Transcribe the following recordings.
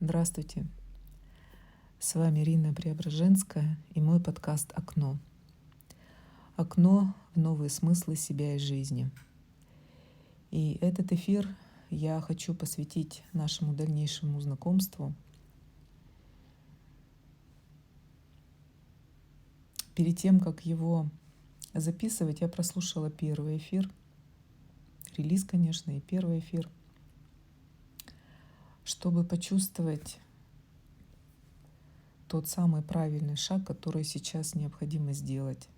Здравствуйте, с вами Ирина Преображенская и мой подкаст «Окно». Окно в новые смыслы себя и жизни. И этот эфир я хочу посвятить нашему дальнейшему знакомству. Перед тем, как его записывать, я прослушала первый эфир, релиз, конечно, и первый эфир, чтобы почувствовать тот самый правильный шаг, который сейчас необходимо сделать.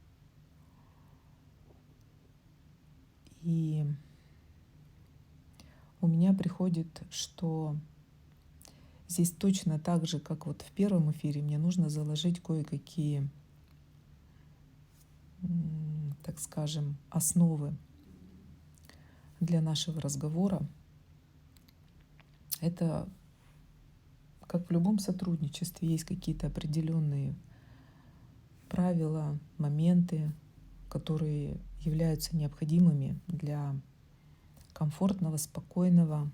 И у меня приходит, что здесь точно так же, как вот в первом эфире, мне нужно заложить кое-какие, так скажем, основы для нашего разговора. Это как в любом сотрудничестве, есть какие-то определенные правила, моменты, которые являются необходимыми для комфортного, спокойного,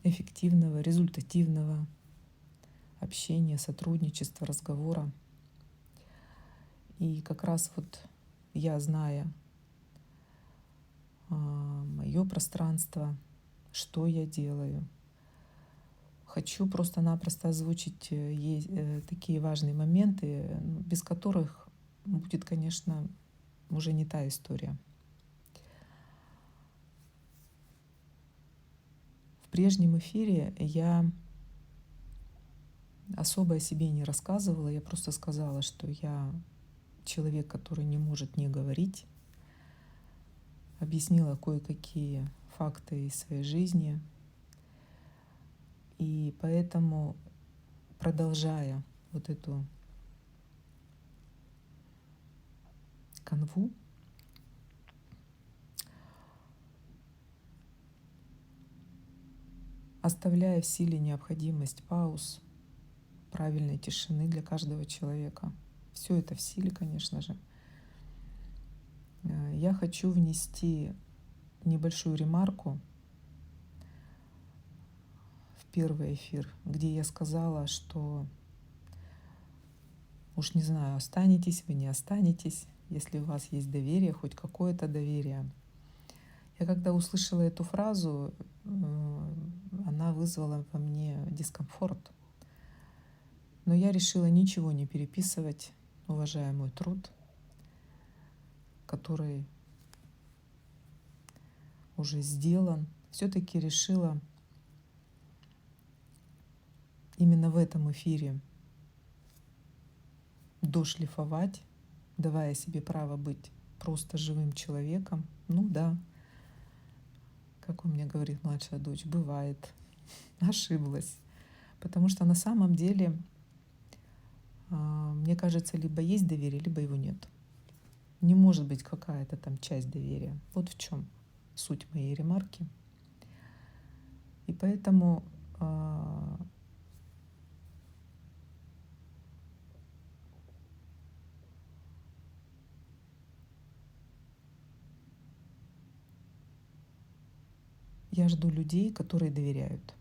эффективного, результативного общения, сотрудничества, разговора. И как раз вот я, зная мое пространство, что я делаю, хочу просто-напросто озвучить такие важные моменты, без которых будет, конечно, уже не та история. В прежнем эфире я особо о себе не рассказывала, я просто сказала, что я человек, который не может не говорить, объяснила кое-какие факты из своей жизни. И поэтому, продолжая вот эту канву, оставляя в силе необходимость пауз, правильной тишины для каждого человека, все это в силе, конечно же, я хочу внести небольшую ремарку в первый эфир, где я сказала, что уж не знаю, останетесь вы, не останетесь, если у вас есть доверие, хоть какое-то доверие. Я когда услышала эту фразу, она вызвала во мне дискомфорт. Но я решила ничего не переписывать, уважая мой труд, который уже сделан. Все-таки решила именно в этом эфире дошлифовать, давая себе право быть просто живым человеком. Ну да, как у меня говорит младшая дочь, бывает, ошиблась. Потому что на самом деле, мне кажется, либо есть доверие, либо его нет. Не может быть какая-то там часть доверия. Вот в чем суть моей ремарки. И поэтому я жду людей, которые доверяют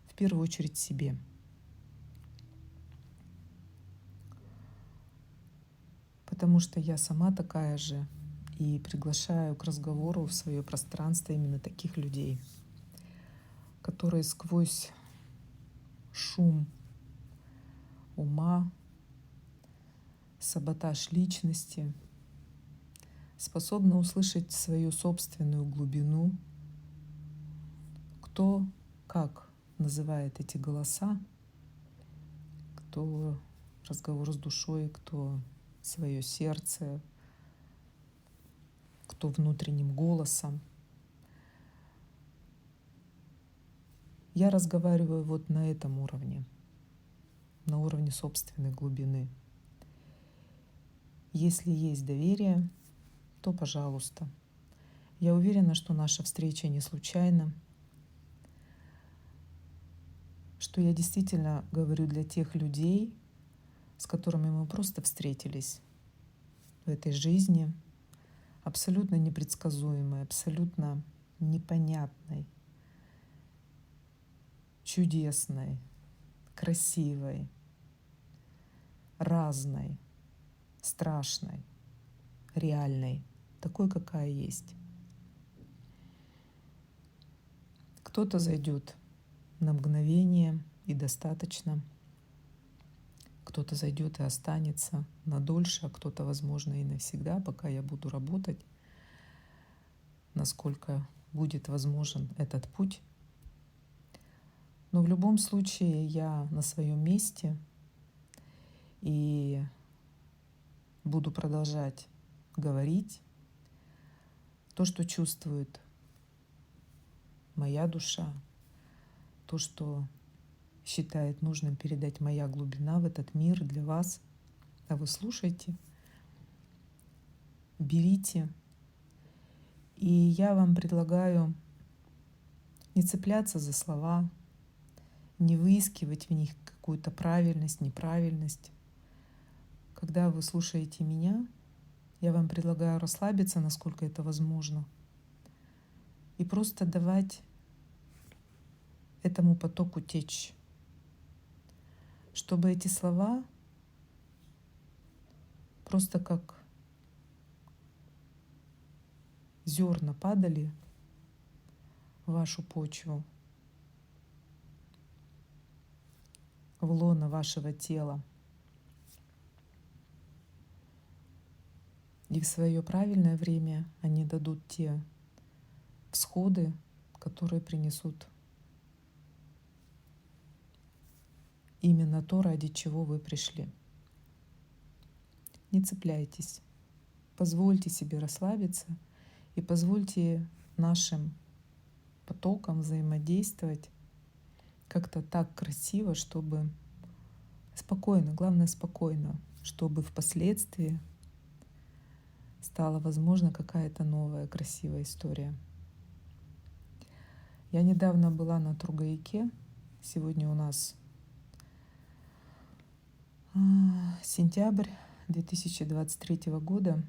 в первую очередь себе. Потому что я сама такая же и приглашаю к разговору в свое пространство именно таких людей, которые сквозь шум ума, саботаж личности способны услышать свою собственную глубину, кто как называет эти голоса, кто разговор с душой, кто свое сердце, кто внутренним голосом. Я разговариваю вот на этом уровне, на уровне собственной глубины. Если есть доверие, то пожалуйста. Я уверена, что наша встреча не случайна, что я действительно говорю для тех людей, с которыми мы просто встретились в этой жизни, абсолютно непредсказуемой, абсолютно непонятной, чудесной, красивой, разной, страшной, реальной, такой, какая есть. Кто-то зайдет на мгновение и достаточно, кто-то зайдет и останется надольше, а кто-то, возможно, и навсегда, пока я буду работать, насколько будет возможен этот путь. Но в любом случае я на своем месте и буду продолжать говорить то, что чувствует моя душа, то, что считает нужным передать моя глубина в этот мир для вас. А вы слушайте, берите. И я вам предлагаю не цепляться за слова, не выискивать в них какую-то правильность, неправильность. Когда вы слушаете меня, я вам предлагаю расслабиться, насколько это возможно, и просто давать этому потоку течь, чтобы эти слова просто как зерна падали в вашу почву, в лоно вашего тела. И в свое правильное время они дадут те всходы, которые принесут именно то, ради чего вы пришли. Не цепляйтесь. Позвольте себе расслабиться и позвольте нашим потокам взаимодействовать как-то так красиво, чтобы спокойно, главное спокойно, чтобы впоследствии стала возможна какая-то новая красивая история. Я недавно была на Тургаяке. Сегодня у нас сентябрь 2023 года.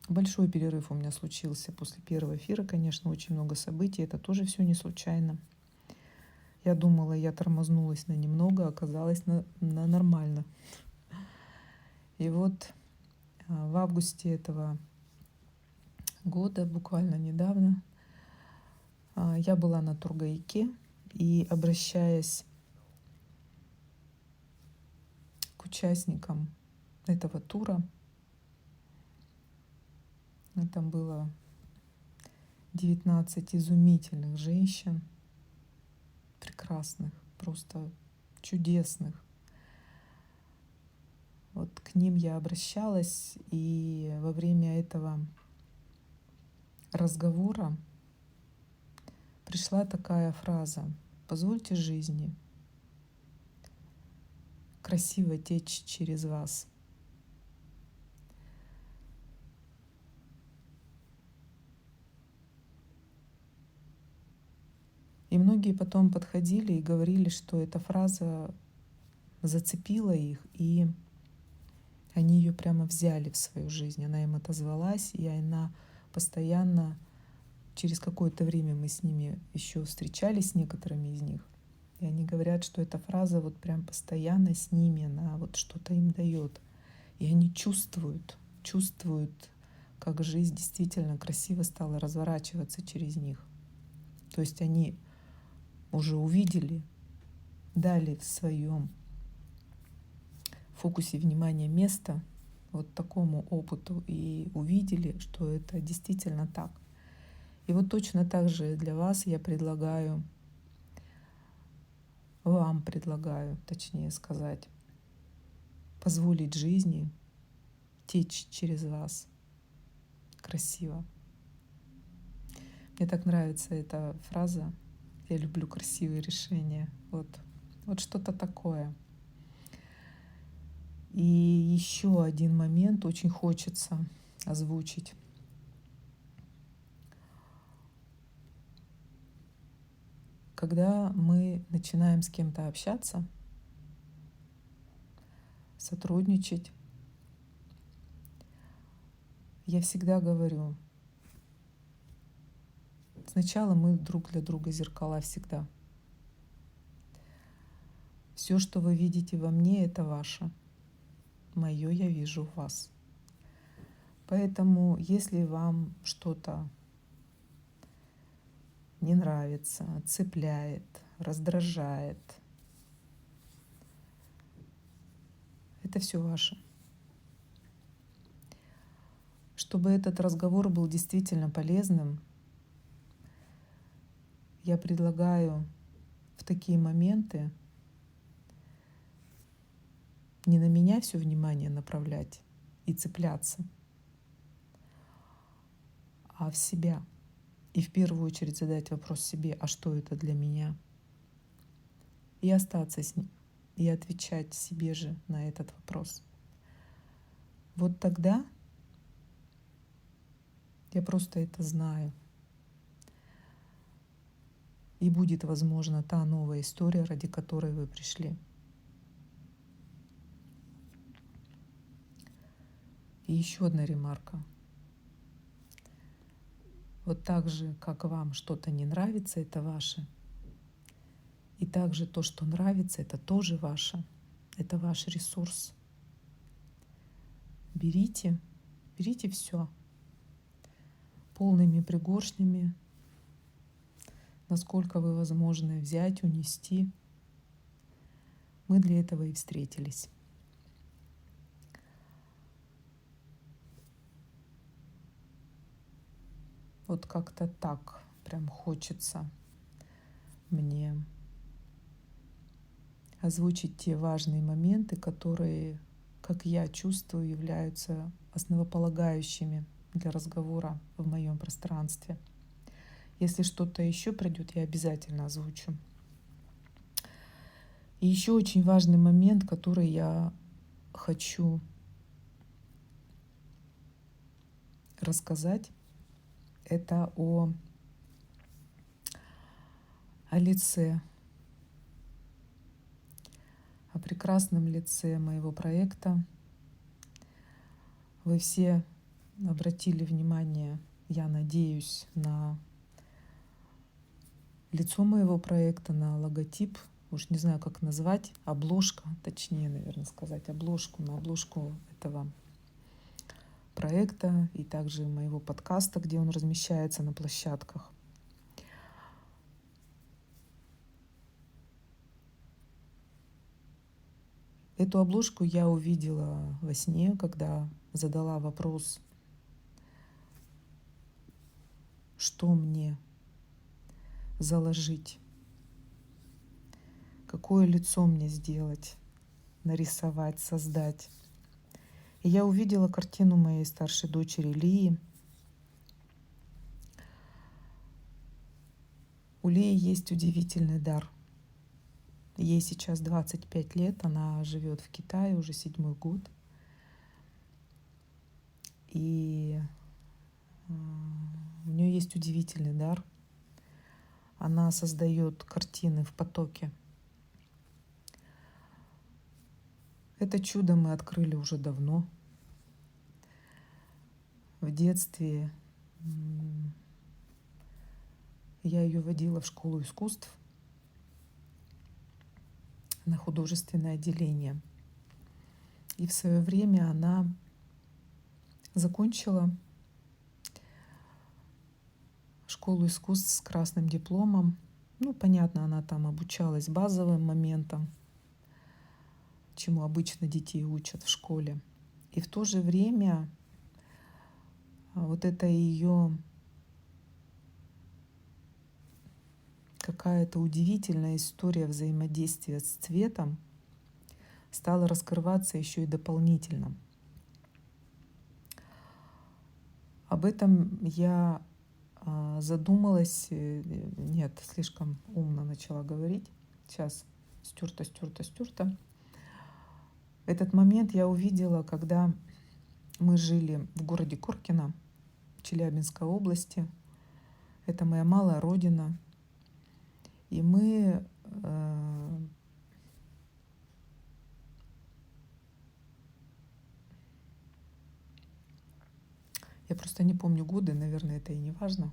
Большой перерыв у меня случился после первого эфира, конечно, очень много событий. Это тоже все не случайно. Я думала, я тормознулась на немного, оказалось на нормально. И вот в августе этого года, буквально недавно, я была на Тургаяке и, обращаясь к участникам этого тура, там было 19 изумительных женщин, прекрасных, просто чудесных. Вот к ним я обращалась, и во время этого разговора пришла такая фраза: «Позвольте жизни красиво течь через вас». И многие потом подходили и говорили, что эта фраза зацепила их, и они ее прямо взяли в свою жизнь. Она им отозвалась, и она постоянно, через какое-то время мы с ними еще встречались, с некоторыми из них, и они говорят, что эта фраза вот прям постоянно с ними, она вот что-то им дает. И они чувствуют, как жизнь действительно красиво стала разворачиваться через них. То есть они уже увидели, дали в своем фокусе внимания место вот такому опыту и увидели, что это действительно так. И вот точно так же для вас я вам предлагаю, точнее сказать, позволить жизни течь через вас красиво. Мне так нравится эта фраза. Я люблю красивые решения. Вот что-то такое. И еще один момент очень хочется озвучить. Когда мы начинаем с кем-то общаться, сотрудничать, я всегда говорю: Сначала мы друг для друга зеркала всегда. Все, что вы видите во мне, это ваше. Мое я вижу в вас. Поэтому, если вам что-то не нравится, цепляет, раздражает, это все ваше. Чтобы этот разговор был действительно полезным, я предлагаю в такие моменты не на меня все внимание направлять и цепляться, а в себя. И в первую очередь задать вопрос себе, а что это для меня? И остаться с ним, и отвечать себе же на этот вопрос. Вот тогда я просто это знаю. И будет, возможно, та новая история, ради которой вы пришли. И еще одна ремарка. Вот так же, как вам что-то не нравится, это ваше. И также то, что нравится, это тоже ваше. Это ваш ресурс. Берите все полными пригоршнями, насколько вы возможно взять, унести. Мы для этого и встретились. Вот как-то так прям хочется мне озвучить те важные моменты, которые, как я чувствую, являются основополагающими для разговора в моем пространстве. Если что-то еще придет, я обязательно озвучу. И еще очень важный момент, который я хочу рассказать, это о лице, о прекрасном лице моего проекта. Вы все обратили внимание, я надеюсь, на лицо моего проекта, на логотип. Уж не знаю, как назвать, обложка, точнее, наверное, сказать, обложку, на обложку этого проекта и также моего подкаста, где он размещается на площадках. Эту обложку я увидела во сне, когда задала вопрос, что мне заложить, какое лицо мне сделать, нарисовать, создать. И я увидела картину моей старшей дочери Лии. У Лии есть удивительный дар. Ей сейчас 25 лет, она живет в Китае уже 7-й год. И у нее есть удивительный дар. Она создает картины в потоке. Это чудо мы открыли уже давно. В детстве я ее водила в школу искусств на художественное отделение. И в свое время она закончила школу искусств с красным дипломом. Понятно, она там обучалась базовым моментам, чему обычно детей учат в школе. И в то же время вот это ее какая-то удивительная история взаимодействия с цветом стала раскрываться еще и дополнительно. Об этом я задумалась, нет, слишком умно начала говорить. Сейчас стерто. Этот момент я увидела, когда мы жили в городе Коркино, Челябинской области. Это моя малая родина. И мы я просто не помню годы, наверное, это и не важно.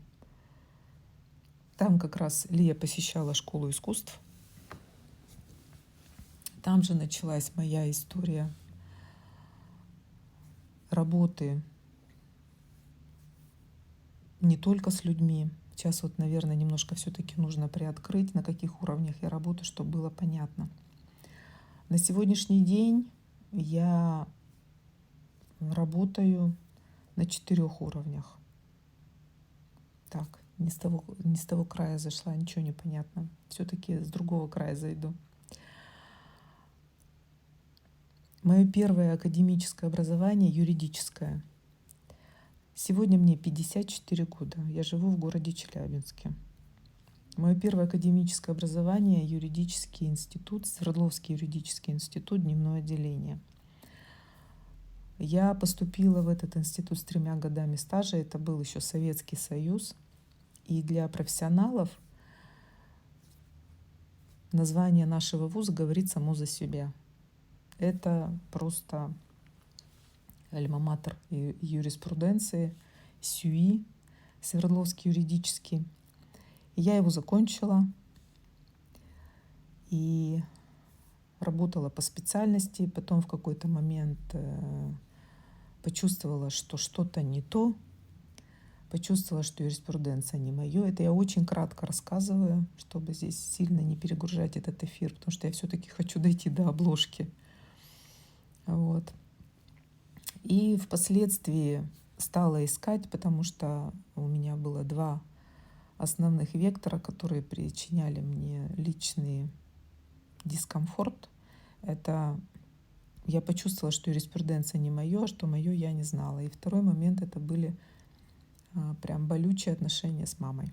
Там как раз Лия посещала школу искусств. Там же началась моя история работы не только с людьми. Сейчас вот, наверное, немножко все-таки нужно приоткрыть, на каких уровнях я работаю, чтобы было понятно. На сегодняшний день я работаю на 4 уровнях. Так, не с того края зашла, ничего не понятно. Все-таки с другого края зайду. Мое первое академическое образование юридическое. Сегодня мне 54 года. Я живу в городе Челябинске. Мое первое академическое образование — юридический институт, Свердловский юридический институт, дневное отделение. Я поступила в этот институт с 3 годами стажа. Это был еще Советский Союз. И для профессионалов название нашего вуза говорит само за себя. Это просто альма-матер юриспруденции, СЮИ, Свердловский юридический. Я его закончила и работала по специальности. Потом в какой-то момент почувствовала, что что-то не то. Почувствовала, что юриспруденция не мое. Это я очень кратко рассказываю, чтобы здесь сильно не перегружать этот эфир, потому что я все-таки хочу дойти до обложки. Вот. И впоследствии стала искать, потому что у меня было 2 основных вектора, которые причиняли мне личный дискомфорт. Это я почувствовала, что юриспруденция не мое, а что мое я не знала. И второй момент — это были прям болючие отношения с мамой.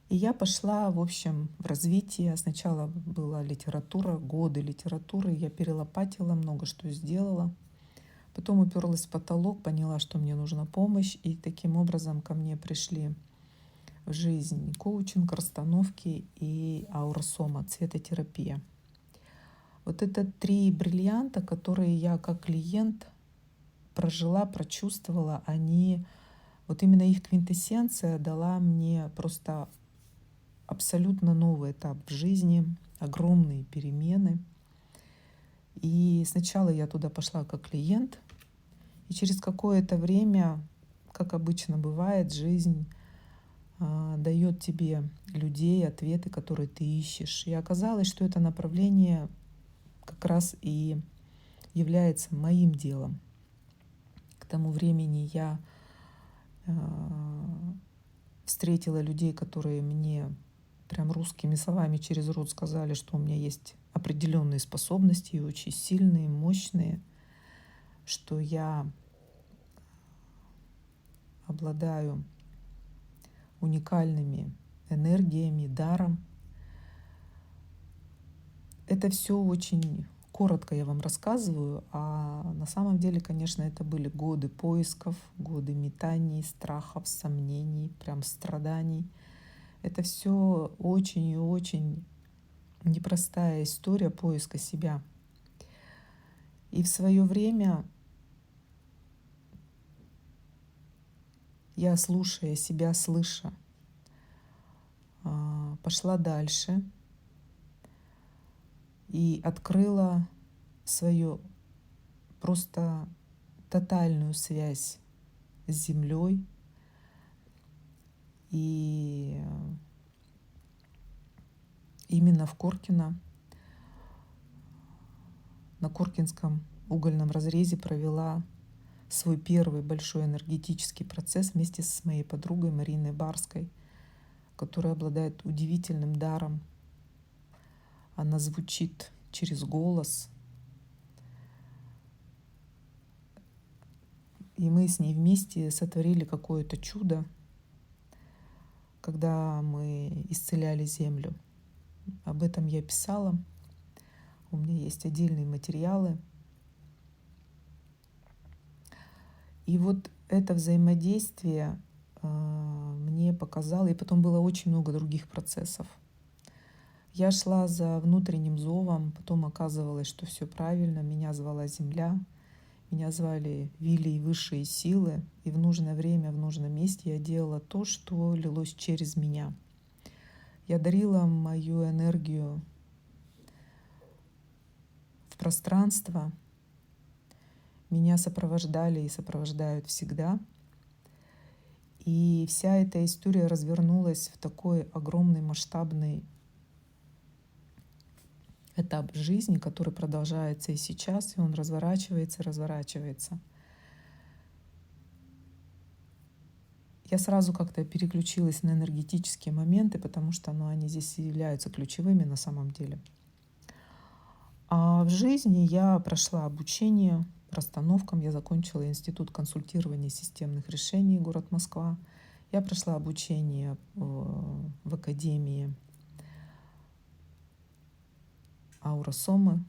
И я пошла, в общем, в развитие. Сначала была литература, годы литературы. Я перелопатила, много что сделала. Потом уперлась в потолок, поняла, что мне нужна помощь. И таким образом ко мне пришли в жизнь коучинг, расстановки и ауросома, цветотерапия. Вот это 3 бриллианта, которые я как клиент прожила, прочувствовала, вот именно их квинтэссенция дала мне просто абсолютно новый этап в жизни, огромные перемены. И сначала я туда пошла как клиент, и через какое-то время, как обычно бывает, жизнь дает тебе людей, ответы, которые ты ищешь. И оказалось, что это направление как раз и является моим делом. К тому времени я встретила людей, которые мне прям русскими словами через рот сказали, что у меня есть определенные способности, и очень сильные, мощные, что я обладаю уникальными энергиями, даром. Это все очень коротко я вам рассказываю, а на самом деле, конечно, это были годы поисков, годы метаний, страхов, сомнений, прям страданий. Это все очень и очень непростая история поиска себя. И в свое время я, слушая себя, слыша, пошла дальше и открыла свою просто тотальную связь с Землей. И именно в Коркино, на Коркинском угольном разрезе провела свой первый большой энергетический процесс вместе с моей подругой Мариной Барской, которая обладает удивительным даром. Она звучит через голос. И мы с ней вместе сотворили какое-то чудо, когда мы исцеляли Землю. Об этом я писала. У меня есть отдельные материалы. И вот это взаимодействие мне показало, и потом было очень много других процессов. Я шла за внутренним зовом, потом оказывалось, что все правильно, меня звала Земля. Меня звали Вилли высшие силы, и в нужное время, в нужном месте я делала то, что лилось через меня. Я дарила мою энергию в пространство, меня сопровождали и сопровождают всегда. И вся эта история развернулась в такой огромный масштабный этап жизни, который продолжается и сейчас, и он разворачивается, разворачивается. Я сразу как-то переключилась на энергетические моменты, потому что они здесь являются ключевыми на самом деле. А в жизни я прошла обучение расстановкам, я закончила Институт консультирования системных решений, город Москва. Я прошла обучение в Академии Аура Сомы,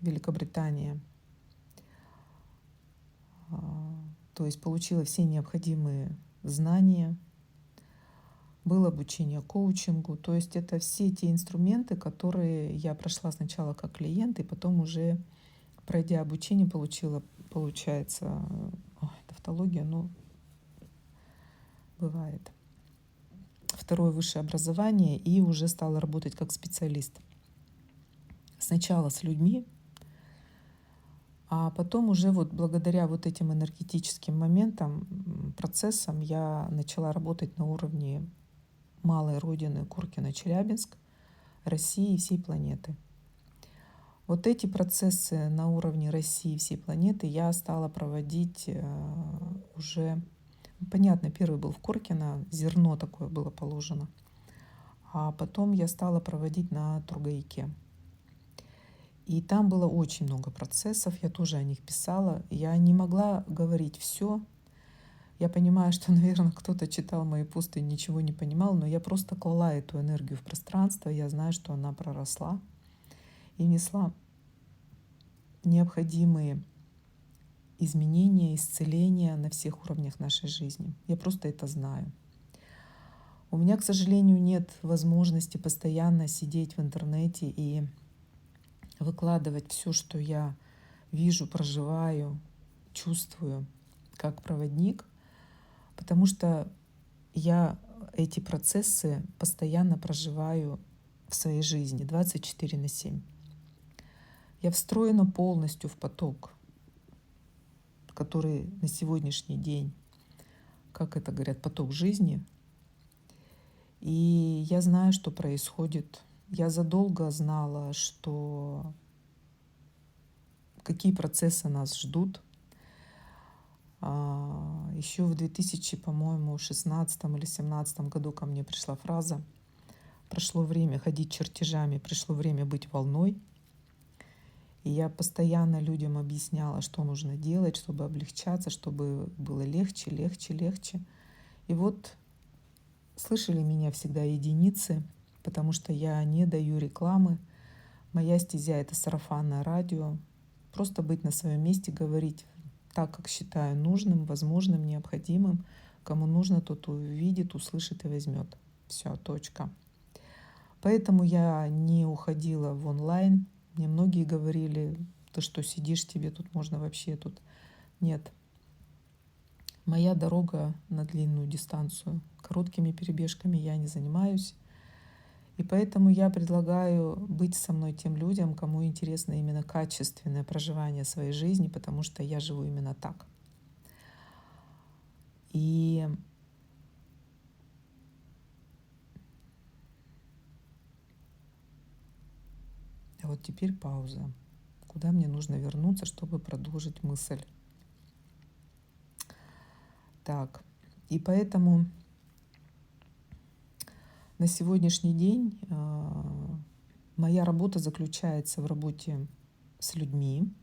Великобритания. То есть получила все необходимые знания. Было обучение коучингу. То есть это все те инструменты, которые я прошла сначала как клиент, и потом уже, пройдя обучение, получила, получается, тавтология, бывает, второе высшее образование, и уже стала работать как специалист. Сначала с людьми, а потом уже благодаря этим энергетическим моментам, процессам я начала работать на уровне малой родины Куркино-Челябинск, России и всей планеты. Эти процессы на уровне России и всей планеты я стала проводить уже, понятно, первый был в Куркино, зерно такое было положено, а потом я стала проводить на Тургаяке. И там было очень много процессов, я тоже о них писала. Я не могла говорить все. Я понимаю, что, наверное, кто-то читал мои посты и ничего не понимал, но я просто клала эту энергию в пространство. Я знаю, что она проросла и несла необходимые изменения, исцеления на всех уровнях нашей жизни. Я просто это знаю. У меня, к сожалению, нет возможности постоянно сидеть в интернете и выкладывать все, что я вижу, проживаю, чувствую как проводник, потому что я эти процессы постоянно проживаю в своей жизни 24/7. Я встроена полностью в поток, который на сегодняшний день, как это говорят, поток жизни. И я знаю, что происходит. Я задолго знала, какие процессы нас ждут. Еще в 2016 или 2017 году ко мне пришла фраза: «Прошло время ходить чертежами, пришло время быть волной». И я постоянно людям объясняла, что нужно делать, чтобы облегчаться, чтобы было легче, легче, легче. И слышали меня всегда единицы, потому что я не даю рекламы. Моя стезя — это сарафанное радио. Просто быть на своем месте, говорить так, как считаю нужным, возможным, необходимым. Кому нужно, тот увидит, услышит и возьмет. Все, точка. Поэтому я не уходила в онлайн. Мне многие говорили: ты что сидишь, тебе тут можно вообще тут. Нет. Моя дорога на длинную дистанцию. Короткими перебежками я не занимаюсь. И поэтому я предлагаю быть со мной тем людям, кому интересно именно качественное проживание своей жизни, потому что я живу именно так. И теперь пауза. Куда мне нужно вернуться, чтобы продолжить мысль? Так, и поэтому на сегодняшний день моя работа заключается в работе с людьми.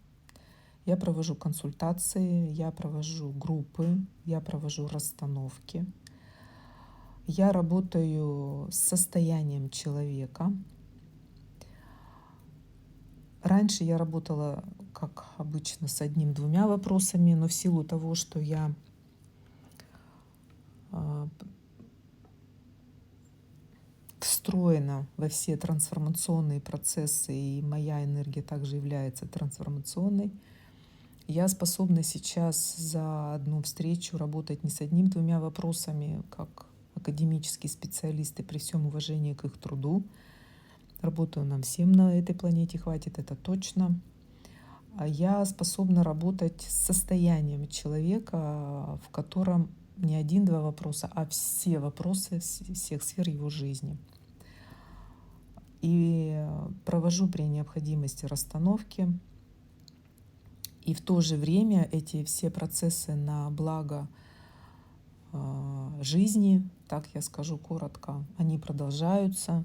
Я провожу консультации, я провожу группы, я провожу расстановки. Я работаю с состоянием человека. Раньше я работала, как обычно, с одним-двумя вопросами, но в силу того, что я встроена во все трансформационные процессы, и моя энергия также является трансформационной, Я способна сейчас за одну встречу работать не с одним-двумя вопросами, как академические специалисты, при всем уважении к их труду. Работаю нам всем на этой планете хватит, это точно. А я способна работать с состоянием человека, в котором не один-два вопроса, а все вопросы всех сфер его жизни. И провожу при необходимости расстановки. И в то же время эти все процессы на благо жизни, так я скажу коротко, они продолжаются.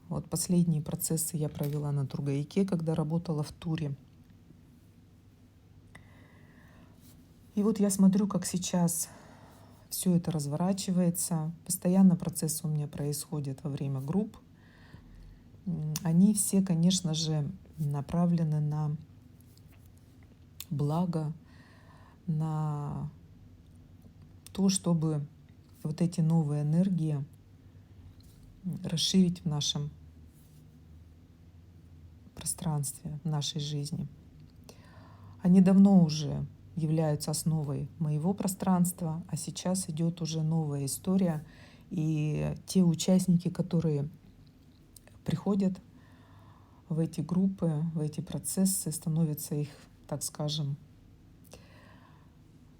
Вот последние процессы я провела на Тургаяке, когда работала в туре. И вот я смотрю, как сейчас все это разворачивается. Постоянно процессы у меня происходят во время групп. Они все, конечно же, направлены на благо, на то, чтобы вот эти новые энергии расширить в нашем пространстве, в нашей жизни. Они давно уже являются основой моего пространства, а сейчас идет уже новая история. И те участники, которые приходят в эти группы, в эти процессы, становятся их, так скажем,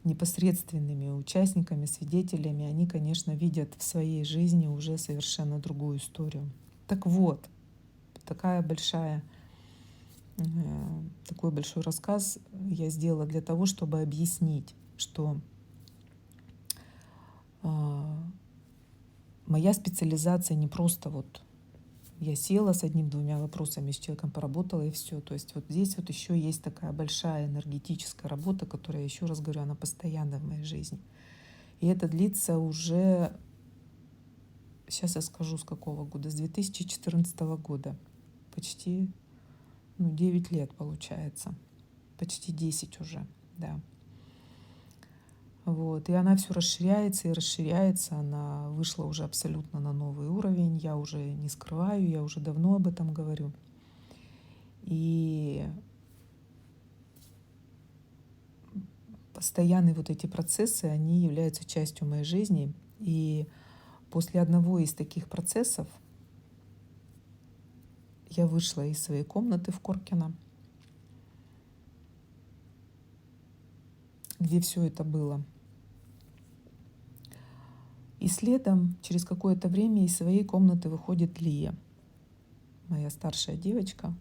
непосредственными участниками, свидетелями, они, конечно, видят в своей жизни уже совершенно другую историю. Так вот, такой большой рассказ я сделала для того, чтобы объяснить, что моя специализация не просто вот я села с одним-двумя вопросами, с человеком поработала и все. То есть вот здесь вот еще есть такая большая энергетическая работа, которая, еще раз говорю, она постоянно в моей жизни. И это длится уже, сейчас я скажу, с какого года, с 2014 года. Почти 9 лет получается. Почти 10 уже, да. Вот. И она все расширяется и расширяется. Она вышла уже абсолютно на новый уровень. Я уже не скрываю, я уже давно об этом говорю. И постоянные вот эти процессы, они являются частью моей жизни. И после одного из таких процессов я вышла из своей комнаты в Коркино, где все это было. И следом, через какое-то время, из своей комнаты выходит Лия, моя старшая девочка.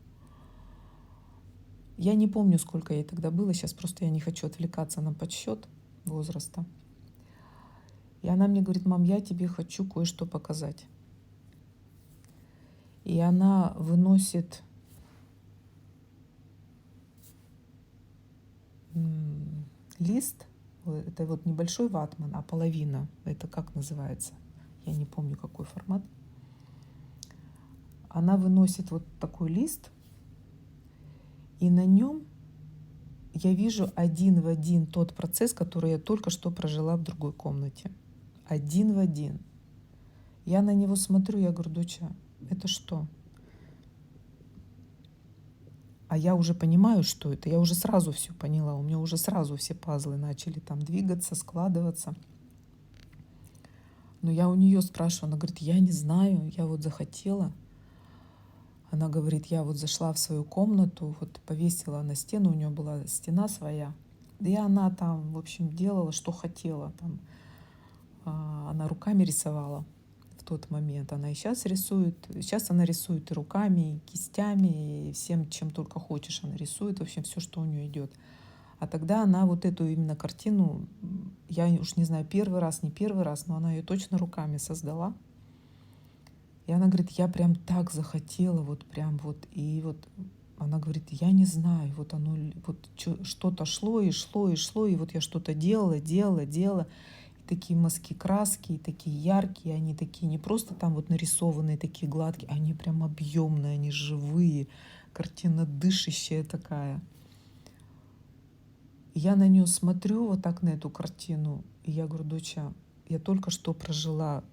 Я не помню, сколько ей тогда было, сейчас просто я не хочу отвлекаться на подсчет возраста. И она мне говорит: мам, я тебе хочу кое-что показать. И она выносит лист, это вот небольшой ватман, а половина, это как называется, я не помню, какой формат. Она выносит вот такой лист, и на нем я вижу один в один тот процесс, который я только что прожила в другой комнате. Один в один. Я на него смотрю, я говорю: доча, это что? А я уже понимаю, что это. Я уже сразу все поняла. У меня уже сразу все пазлы начали там двигаться, складываться. Но я у нее спрашиваю, она говорит: я не знаю, я вот захотела. Она говорит: я вот зашла в свою комнату, вот повесила на стену, у нее была стена своя. И она там, в общем, делала, что хотела. Там, она руками рисовала в тот момент. Она и сейчас рисует. Сейчас она рисует и руками, и кистями, и всем, чем только хочешь, она рисует. В общем, все, что у нее идет. А тогда она вот эту именно картину, я уж не знаю, первый раз, не первый раз, но она ее точно руками создала. И она говорит: я прям так захотела, вот прям вот. И вот она говорит: я не знаю, вот оно, вот что-то шло и шло и шло, и вот я что-то делала. И такие мазки краски, и такие яркие, они такие не просто там вот нарисованные, такие гладкие, они прям объемные, они живые, картина дышащая такая. И я на нее смотрю вот так, на эту картину, и я говорю: доча, я только что прожила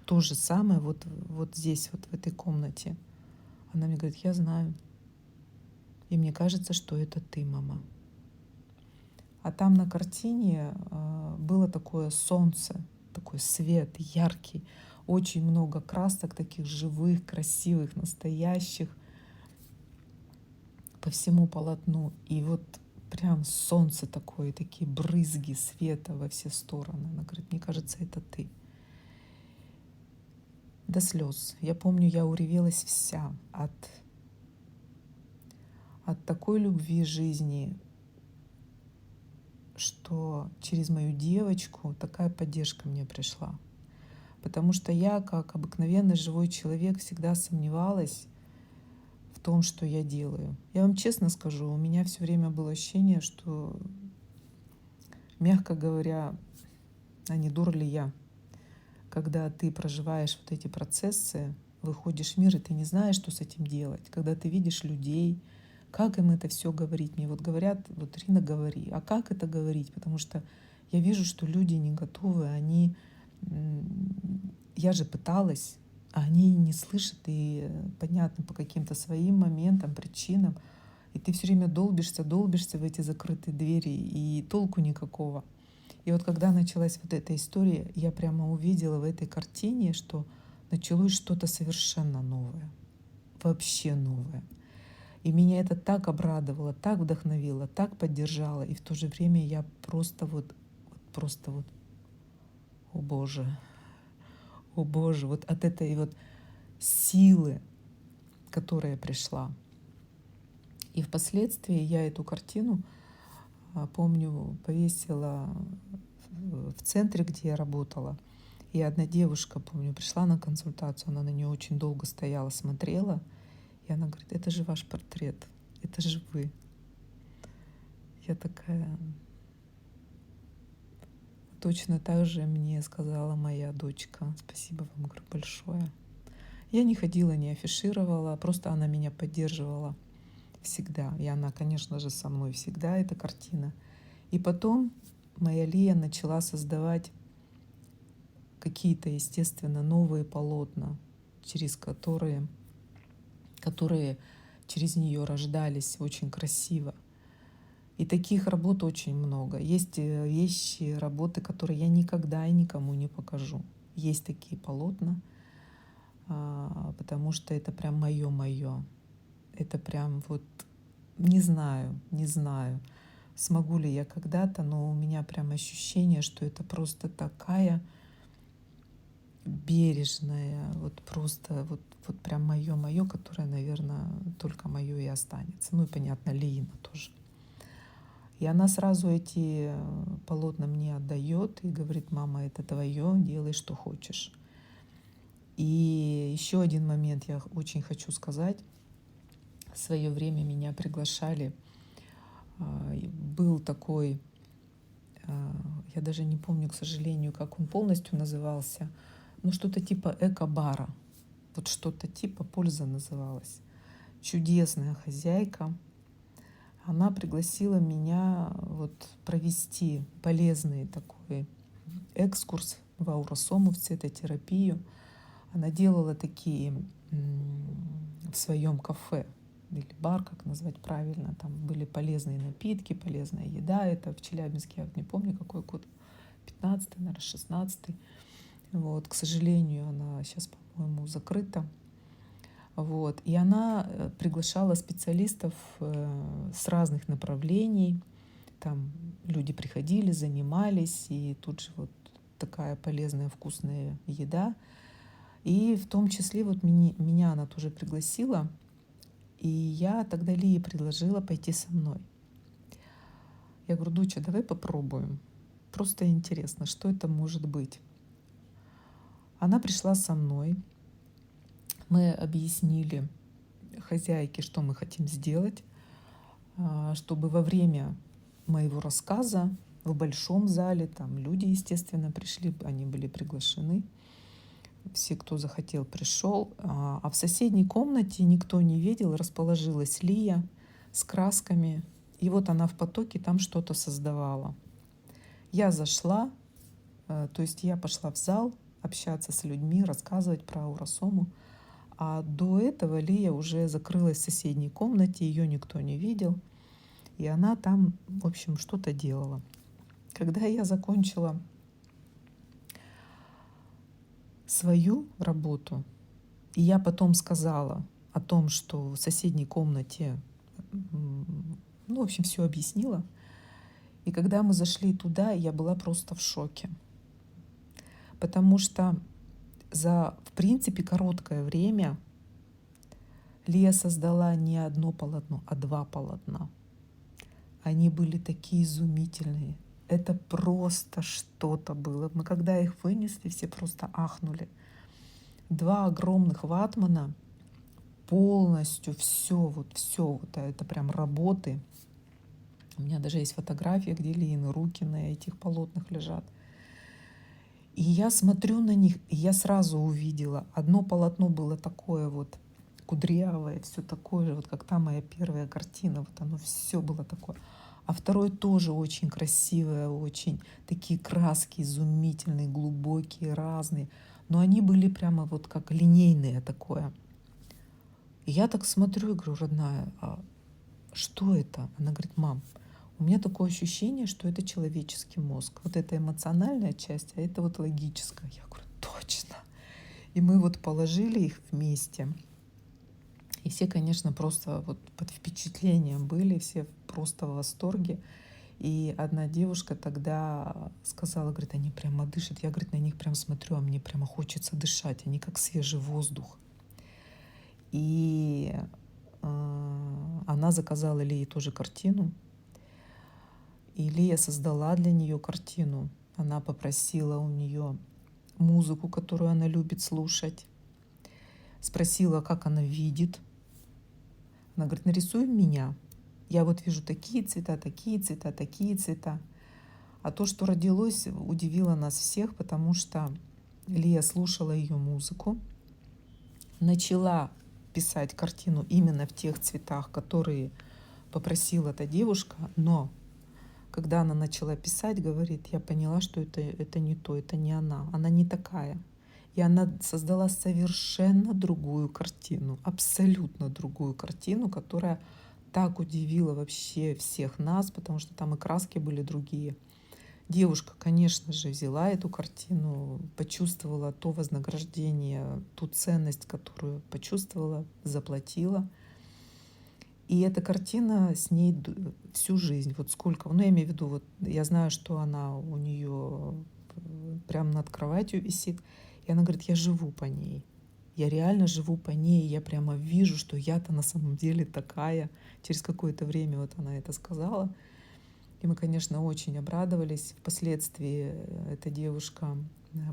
то же самое вот здесь, вот в этой комнате. Она мне говорит: я знаю. И мне кажется, что это ты, мама. А там на картине было такое солнце, такой свет яркий, очень много красок таких живых, красивых, настоящих по всему полотну. И вот прям солнце такое, такие брызги света во все стороны. Она говорит, мне кажется, это ты. До слез. Я помню, я уревелась вся от такой любви жизни, что через мою девочку такая поддержка мне пришла. Потому что я, как обыкновенный живой человек, всегда сомневалась в том, что я делаю. Я вам честно скажу, у меня все время было ощущение, что, мягко говоря, а не дура ли я, когда ты проживаешь вот эти процессы, выходишь в мир, и ты не знаешь, что с этим делать. Когда ты видишь людей, как им это все говорить. Мне вот говорят, вот Рина, говори. А как это говорить? Потому что я вижу, что люди не готовы, они... Я же пыталась, а они не слышат, и понятно, по каким-то своим моментам, причинам. И ты все время долбишься в эти закрытые двери, и толку никакого. И вот когда началась вот эта история, я прямо увидела в этой картине, что началось что-то совершенно новое, вообще новое. И меня это так обрадовало, так вдохновило, так поддержало. И в то же время я просто вот, о Боже, вот от этой вот силы, которая пришла. И впоследствии я эту картину, помню, повесила в центре, где я работала. И одна девушка, помню, пришла на консультацию, она на нее очень долго стояла, смотрела. И она говорит, это же ваш портрет, это же вы. Я такая... Точно так же мне сказала моя дочка. Спасибо вам, говорю, большое. Я не ходила, не афишировала, просто она меня поддерживала всегда. И она, конечно же, со мной всегда, эта картина. И потом моя Лия начала создавать какие-то, естественно, новые полотна, через которые через нее рождались очень красиво. И таких работ очень много. Есть вещи, работы, которые я никогда и никому не покажу. Есть такие полотна, потому что это прям мое. Это прям вот не знаю, смогу ли я когда-то, но у меня прям ощущение, что это просто такая бережная, вот просто вот прям мое, которое, наверное, только мое и останется. Ну и понятно, Лина тоже. И она сразу эти полотна мне отдает и говорит, мама, это твое, делай, что хочешь. И еще один момент я очень хочу сказать. В свое время меня приглашали. Был такой, я даже не помню, к сожалению, как он полностью назывался, но что-то типа эко-бара. Вот что-то типа «Польза» называлась. Чудесная хозяйка. Она пригласила меня вот провести полезный такой экскурс в ауросому, в цветотерапию. Она делала такие в своем кафе или бар, как назвать правильно. Там были полезные напитки, полезная еда. Это в Челябинске, я вот не помню, какой год, 15-й, наверное, 16-й. Вот, к сожалению, она сейчас, по-моему, закрыта. Вот. И она приглашала специалистов с разных направлений. Там люди приходили, занимались, и тут же вот такая полезная, вкусная еда. И в том числе вот меня она тоже пригласила, и я тогда Лии предложила пойти со мной. Я говорю, доча, давай попробуем. Просто интересно, что это может быть. Она пришла со мной. Мы объяснили хозяйке, что мы хотим сделать, чтобы во время моего рассказа в большом зале, там люди, естественно, пришли, они были приглашены, все, кто захотел, пришел, а в соседней комнате никто не видел, расположилась Лия с красками, и вот она в потоке там что-то создавала. Я зашла, то есть я пошла в зал общаться с людьми, рассказывать про ауросому. А до этого Лия уже закрылась в соседней комнате, ее никто не видел, и она там, в общем, что-то делала. Когда я закончила свою работу, и я потом сказала о том, что в соседней комнате, ну, в общем, все объяснила. И когда мы зашли туда, я была просто в шоке. Потому что за, в принципе, короткое время Лия создала не одно полотно, а 2 полотна. Они были такие изумительные. Это просто что-то было. Мы когда их вынесли, все просто ахнули. 2 огромных ватмана, полностью все вот это прям работы. У меня даже есть фотография, где Лиины руки на этих полотнах лежат. И я смотрю на них, и я сразу увидела. Одно полотно было такое вот кудрявое, все такое же, вот как та моя первая картина, вот оно все было такое. А второе тоже очень красивое, очень такие краски изумительные, глубокие, разные. Но они были прямо вот как линейные такое. И я так смотрю и говорю: родная, а что это? Она говорит: мам, у меня такое ощущение, что это человеческий мозг. Вот это эмоциональная часть, а это вот логическая. Я говорю: точно. И мы вот положили их вместе. И все, конечно, просто вот под впечатлением были, все просто в восторге. И одна девушка тогда сказала, говорит, они прямо дышат. Я, говорит, на них прям смотрю, а мне прямо хочется дышать. Они как свежий воздух. И она заказала Лии тоже картину. И Лия создала для нее картину. Она попросила у нее музыку, которую она любит слушать. Спросила, как она видит. Она говорит: нарисуй меня. Я вот вижу такие цвета, такие цвета, такие цвета. А то, что родилось, удивило нас всех, потому что Лия слушала ее музыку, начала писать картину именно в тех цветах, которые попросила эта девушка, но когда она начала писать, говорит, я поняла, что это не то, это не она не такая. И она создала совершенно другую картину, абсолютно другую картину, которая так удивила вообще всех нас, потому что там и краски были другие. Девушка, конечно же, взяла эту картину, почувствовала то вознаграждение, ту ценность, которую почувствовала, заплатила. И эта картина с ней всю жизнь. Вот сколько, ну я имею в виду, вот я знаю, что она у нее прямо над кроватью висит. И она говорит, я живу по ней. Я реально живу по ней. Я прямо вижу, что я-то на самом деле такая. Через какое-то время вот она это сказала. И мы, конечно, очень обрадовались. Впоследствии эта девушка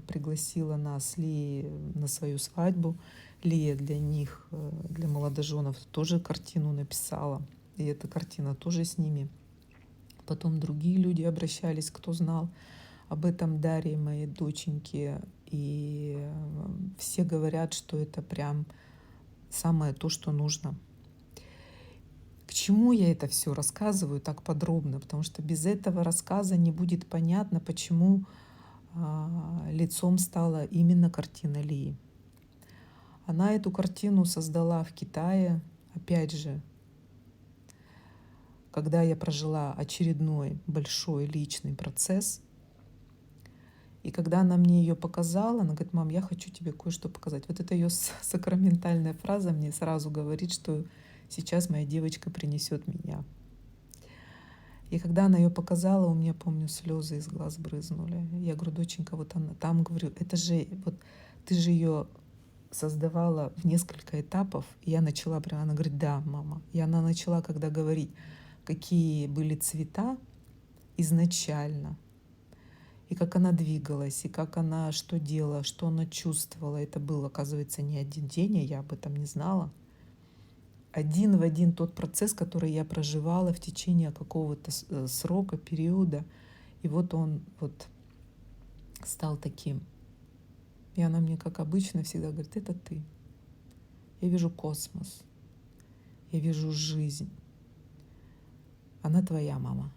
пригласила нас с Лией на свою свадьбу. Лия для них, для молодоженов, тоже картину написала. И эта картина тоже с ними. Потом другие люди обращались, кто знал об этом даре моей доченьки. И все говорят, что это прям самое то, что нужно. К чему я это все рассказываю так подробно? Потому что без этого рассказа не будет понятно, почему лицом стала именно картина Лии. Она эту картину создала в Китае, опять же, когда я прожила очередной большой личный процесс. И когда она мне ее показала, она говорит, мам, я хочу тебе кое-что показать. Вот это ее сакраментальная фраза мне сразу говорит, что сейчас моя девочка принесет меня. И когда она ее показала, у меня, помню, слезы из глаз брызнули. Я говорю, доченька, вот она там, говорю, это же, вот ты же ее создавала в несколько этапов. И я начала прямо, она говорит, да, мама. И она начала, когда говорить, какие были цвета изначально, и как она двигалась, и как она что делала, что она чувствовала. Это был, оказывается, не один день, и я об этом не знала. Один в один тот процесс, который я проживала в течение какого-то срока, периода. И вот он вот стал таким. И она мне, как обычно, всегда говорит, это ты. Я вижу космос, я вижу жизнь. Она твоя мама.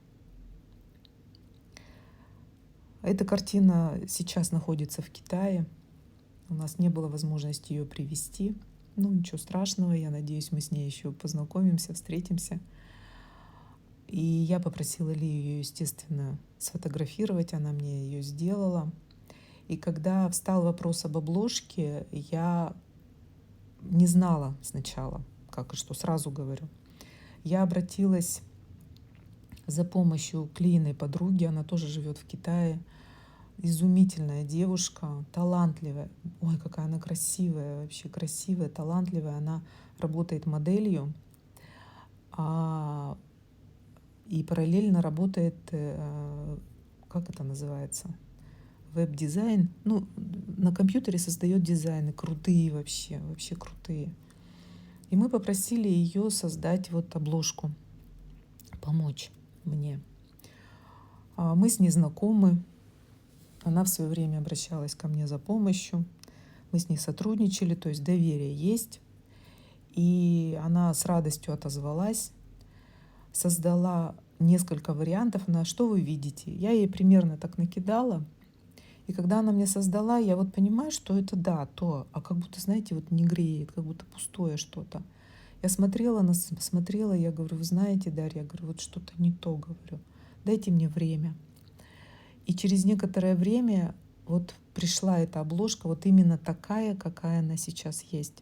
Эта картина сейчас находится в Китае. У нас не было возможности ее привезти. Ну, ничего страшного, я надеюсь, мы с ней еще познакомимся, встретимся. И я попросила Лию ее, естественно, сфотографировать, она мне ее сделала. И когда встал вопрос об обложке, я не знала сначала, как и что, сразу говорю. Я обратилась за помощью к Лииной подруге, она тоже живет в Китае. Изумительная девушка, талантливая. Ой, какая она красивая, вообще красивая, талантливая. Она работает моделью, и параллельно работает, как это называется, веб-дизайн. Ну, на компьютере создает дизайны, крутые вообще, вообще крутые. И мы попросили ее создать вот обложку, помочь мне. Мы с ней знакомы. Она в свое время обращалась ко мне за помощью. Мы с ней сотрудничали, то есть доверие есть. И она с радостью отозвалась, создала несколько вариантов на что вы видите. Я ей примерно так накидала. И когда она мне создала, я вот понимаю, что это да, то, а как будто, знаете, вот не греет, как будто пустое что-то. Я смотрела, я говорю, вы знаете, Дарья, я говорю, вот что-то не то, говорю, дайте мне время. И через некоторое время вот пришла эта обложка, вот именно такая, какая она сейчас есть.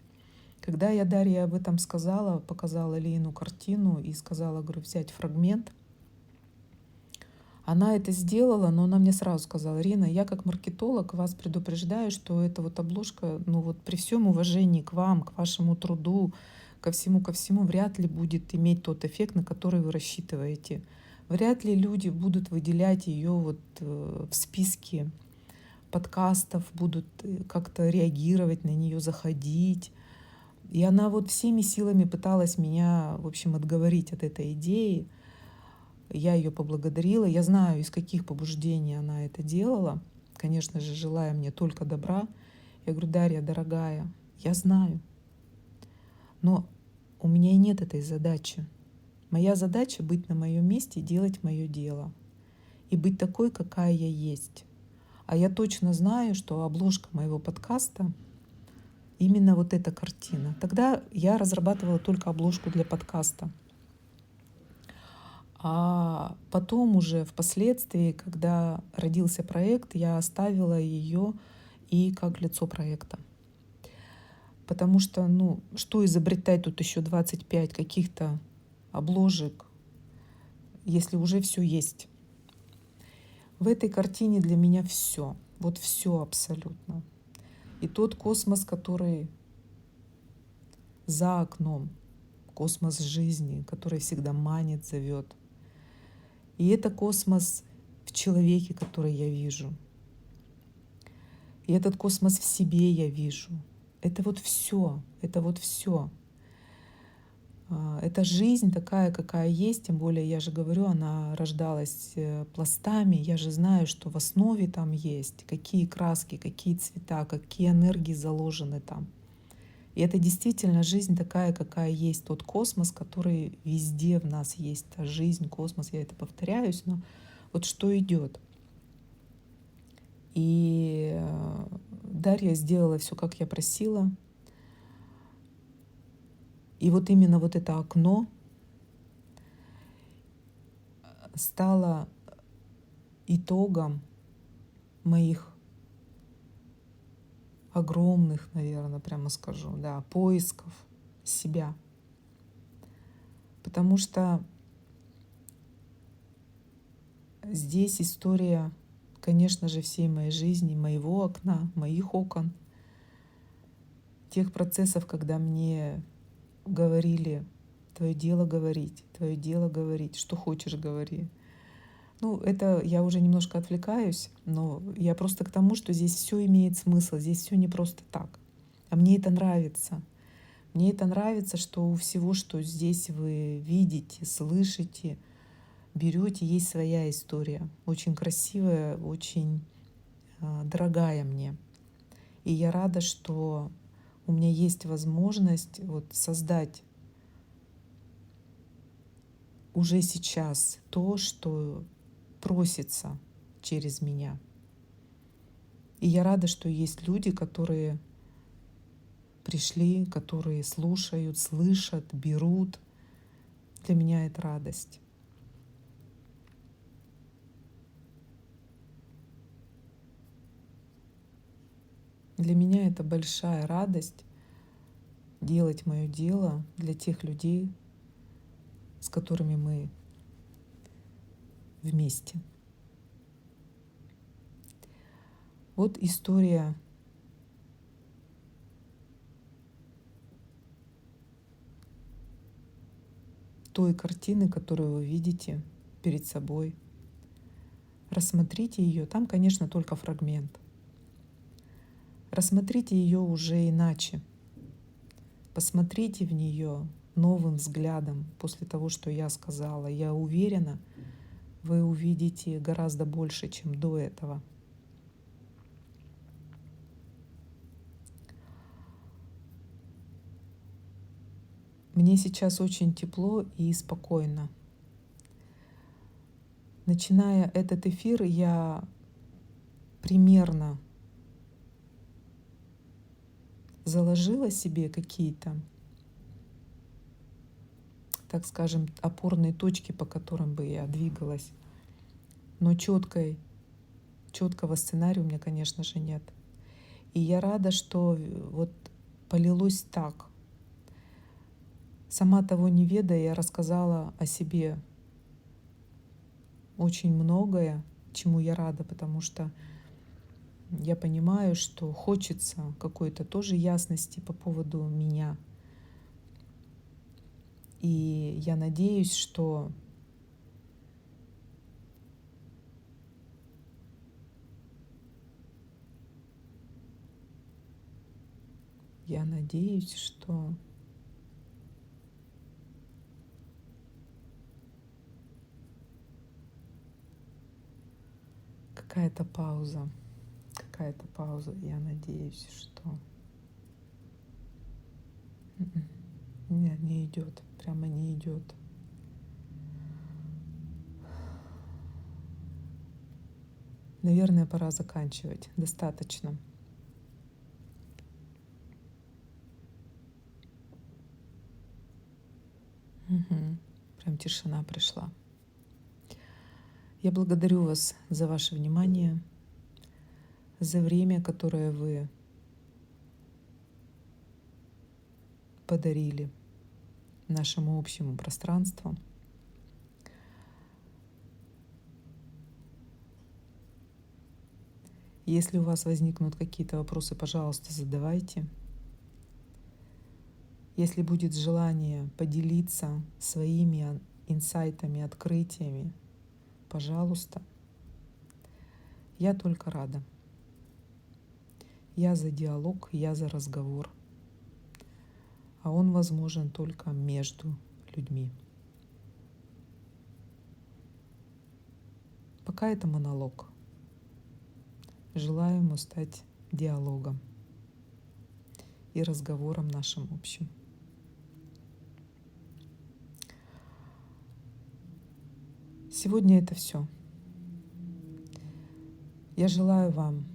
Когда я Дарье об этом сказала, показала Лину картину и сказала, говорю, взять фрагмент, она это сделала, но она мне сразу сказала, Рина, я как маркетолог вас предупреждаю, что эта вот обложка, ну вот при всем уважении к вам, к вашему труду, ко всему вряд ли будет иметь тот эффект, на который вы рассчитываете. Вряд ли люди будут выделять ее вот в списке подкастов, будут как-то реагировать на нее, заходить. И она вот всеми силами пыталась меня, в общем, отговорить от этой идеи. Я ее поблагодарила. Я знаю, из каких побуждений она это делала. Конечно же, желая мне только добра. Я говорю, Дарья, дорогая, я знаю. Но у меня и нет этой задачи. Моя задача быть на моем месте и делать мое дело. И быть такой, какая я есть. А я точно знаю, что обложка моего подкаста именно вот эта картина. Тогда я разрабатывала только обложку для подкаста. А потом уже впоследствии, когда родился проект, я оставила ее и как лицо проекта. Потому что, ну, что изобретать тут еще 25 каких-то обложек, если уже все есть. В этой картине для меня все, вот все абсолютно. И тот космос, который за окном, космос жизни, который всегда манит, зовет. И это космос в человеке, который я вижу. И этот космос в себе я вижу. Это вот все, это вот все. Это жизнь такая, какая есть, тем более, я же говорю, она рождалась пластами, я же знаю, что в основе там есть, какие краски, какие цвета, какие энергии заложены там. И это действительно жизнь такая, какая есть, тот космос, который везде в нас есть, та жизнь, космос, я это повторяюсь, но вот что идет. И Дарья сделала все, как я просила. И вот именно вот это окно стало итогом моих огромных, наверное, прямо скажу, да, поисков себя. Потому что здесь история, конечно же, всей моей жизни, моего окна, моих окон, тех процессов, когда мне говорили, твое дело говорить, что хочешь говори. Ну, это я уже немножко отвлекаюсь, но я просто к тому, что здесь все имеет смысл, здесь все не просто так. А мне это нравится. Мне это нравится, что у всего, что здесь вы видите, слышите, берете, есть своя история. Очень красивая, очень дорогая мне. И я рада, что у меня есть возможность вот создать уже сейчас то, что просится через меня. И я рада, что есть люди, которые пришли, которые слушают, слышат, берут. Для меня это радость. Для меня это большая радость делать мое дело для тех людей, с которыми мы вместе. Вот история той картины, которую вы видите перед собой. Рассмотрите ее. Там, конечно, только фрагмент. Рассмотрите ее уже иначе. Посмотрите в нее новым взглядом после того, что я сказала. Я уверена, вы увидите гораздо больше, чем до этого. Мне сейчас очень тепло и спокойно. Начиная этот эфир, я примерно заложила себе какие-то, так скажем, опорные точки, по которым бы я двигалась. Но четкого сценария у меня, конечно же, нет. И я рада, что вот полилось так. Сама того не ведая, я рассказала о себе очень многое, чему я рада, потому что я понимаю, что хочется какой-то тоже ясности по поводу меня. И я надеюсь, что какая-то пауза. Я надеюсь, что нет, не идет, прямо не идет. Наверное, пора заканчивать. Достаточно. Прям тишина пришла. Я благодарю вас за ваше внимание, за время, которое вы подарили нашему общему пространству. Если у вас возникнут какие-то вопросы, пожалуйста, задавайте. Если будет желание поделиться своими инсайтами, открытиями, пожалуйста. Я только рада. Я за диалог, я за разговор. А он возможен только между людьми. Пока это монолог. Желаю ему стать диалогом и разговором нашим общим. Сегодня это все. Я желаю вам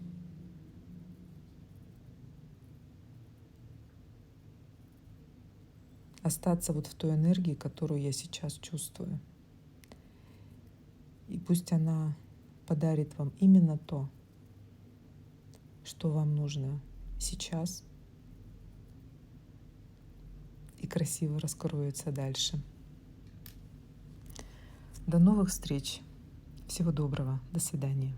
остаться вот в той энергии, которую я сейчас чувствую. И пусть она подарит вам именно то, что вам нужно сейчас, и красиво раскроется дальше. До новых встреч. Всего доброго. До свидания.